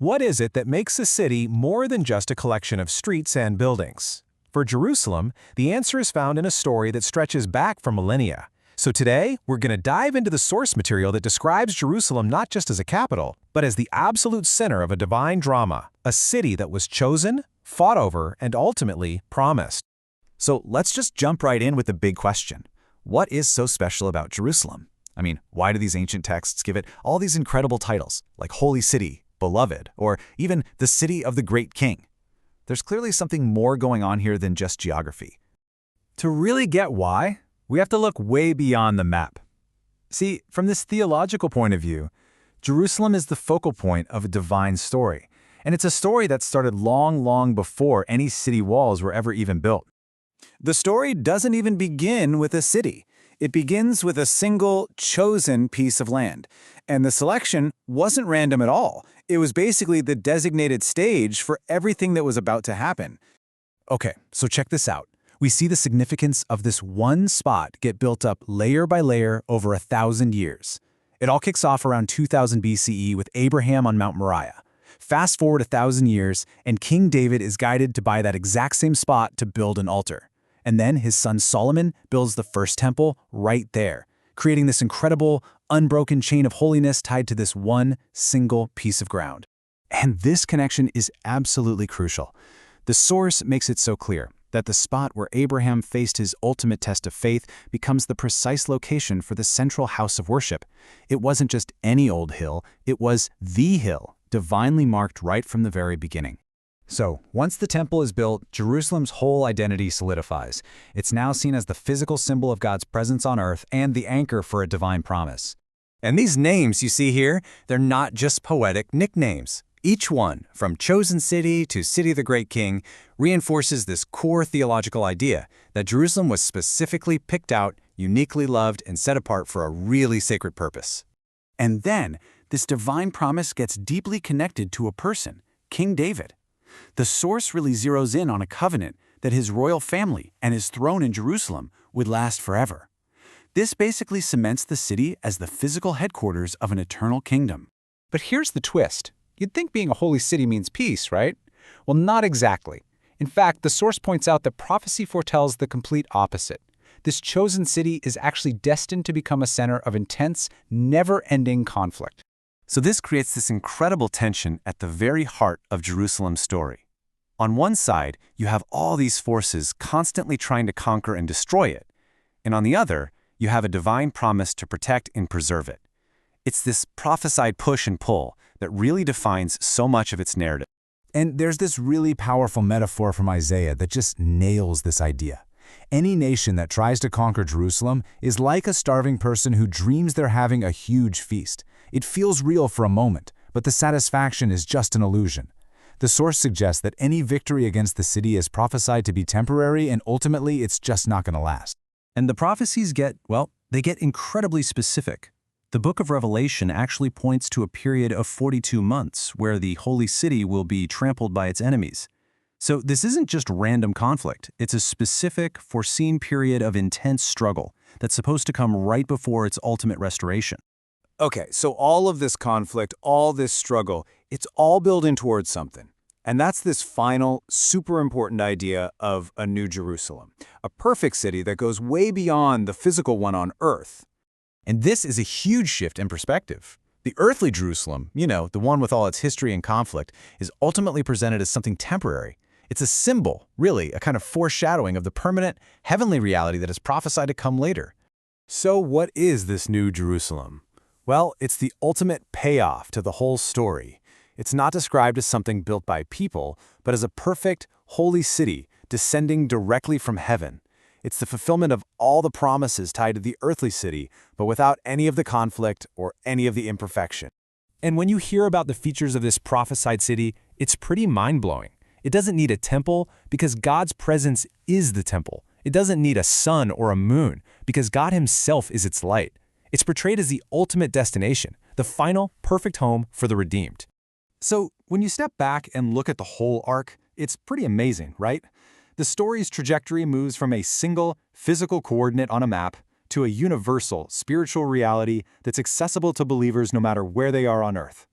What is it that makes a city more than just a collection of streets and buildings? For Jerusalem, the answer is found in a story that stretches back for millennia. So today, we're going to dive into the source material that describes Jerusalem not just as a capital, but as the absolute center of a divine drama, a city that was chosen, fought over, and ultimately promised. So let's just jump right in with the big question. What is so special about Jerusalem? I mean, why do these ancient texts give it all these incredible titles, like Holy City, Beloved, or even the City of the Great King? There's clearly something more going on here than just geography. To really get why, we have to look way beyond the map. See, from this theological point of view, Jerusalem is the focal point of a divine story, and it's a story that started long before any city walls were ever even built. The story doesn't even begin with a city. It begins with a single, chosen piece of land. And the selection wasn't random at all. It was basically the designated stage for everything that was about to happen. Okay, so check this out. We see the significance of this one spot get built up layer by layer over 1,000 years. It all kicks off around 2000 BCE with Abraham on Mount Moriah. Fast forward 1,000 years, and King David is guided to buy that exact same spot to build an altar. And then his son Solomon builds the first temple right there, creating this incredible, unbroken chain of holiness tied to this one single piece of ground. And this connection is absolutely crucial. The source makes it so clear that the spot where Abraham faced his ultimate test of faith becomes the precise location for the central house of worship. It wasn't just any old hill, it was the hill, divinely marked right from the very beginning. So, once the temple is built, Jerusalem's whole identity solidifies. It's now seen as the physical symbol of God's presence on earth and the anchor for a divine promise. And these names you see here, they're not just poetic nicknames. Each one, from Chosen City to City of the Great King, reinforces this core theological idea that Jerusalem was specifically picked out, uniquely loved, and set apart for a really sacred purpose. And then, this divine promise gets deeply connected to a person, King David. The source really zeroes in on a covenant that his royal family and his throne in Jerusalem would last forever. This basically cements the city as the physical headquarters of an eternal kingdom. But here's the twist. You'd think being a holy city means peace, right? Well, not exactly. In fact, the source points out that prophecy foretells the complete opposite. This chosen city is actually destined to become a center of intense, never-ending conflict. So this creates this incredible tension at the very heart of Jerusalem's story. On one side, you have all these forces constantly trying to conquer and destroy it. And on the other, you have a divine promise to protect and preserve it. It's this prophesied push and pull that really defines so much of its narrative. And there's this really powerful metaphor from Isaiah that just nails this idea. Any nation that tries to conquer Jerusalem is like a starving person who dreams they're having a huge feast. It feels real for a moment, but the satisfaction is just an illusion. The source suggests that any victory against the city is prophesied to be temporary and ultimately it's just not going to last. And the prophecies get incredibly specific. The book of Revelation actually points to a period of 42 months where the holy city will be trampled by its enemies. So this isn't just random conflict. It's a specific, foreseen period of intense struggle that's supposed to come right before its ultimate restoration. Okay, so all of this conflict, all this struggle, it's all building towards something. And that's this final, super important idea of a new Jerusalem, a perfect city that goes way beyond the physical one on earth. And this is a huge shift in perspective. The earthly Jerusalem, the one with all its history and conflict, is ultimately presented as something temporary. It's a symbol, really, a kind of foreshadowing of the permanent, heavenly reality that is prophesied to come later. So what is this new Jerusalem? Well, it's the ultimate payoff to the whole story. It's not described as something built by people, but as a perfect, holy city descending directly from heaven. It's the fulfillment of all the promises tied to the earthly city, but without any of the conflict or any of the imperfection. And when you hear about the features of this prophesied city, it's pretty mind-blowing. It doesn't need a temple because God's presence is the temple. It doesn't need a sun or a moon because God himself is its light. It's portrayed as the ultimate destination, the final, perfect home for the redeemed. So, when you step back and look at the whole arc, it's pretty amazing, right? The story's trajectory moves from a single, physical coordinate on a map to a universal, spiritual reality that's accessible to believers no matter where they are on earth.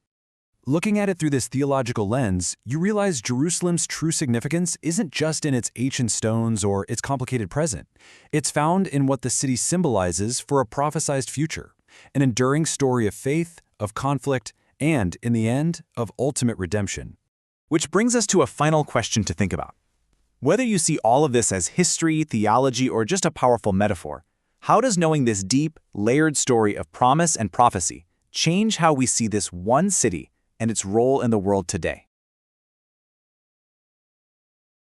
Looking at it through this theological lens, you realize Jerusalem's true significance isn't just in its ancient stones or its complicated present. It's found in what the city symbolizes for a prophesied future, an enduring story of faith, of conflict, and, in the end, of ultimate redemption. Which brings us to a final question to think about. Whether you see all of this as history, theology, or just a powerful metaphor, how does knowing this deep, layered story of promise and prophecy change how we see this one city and its role in the world today?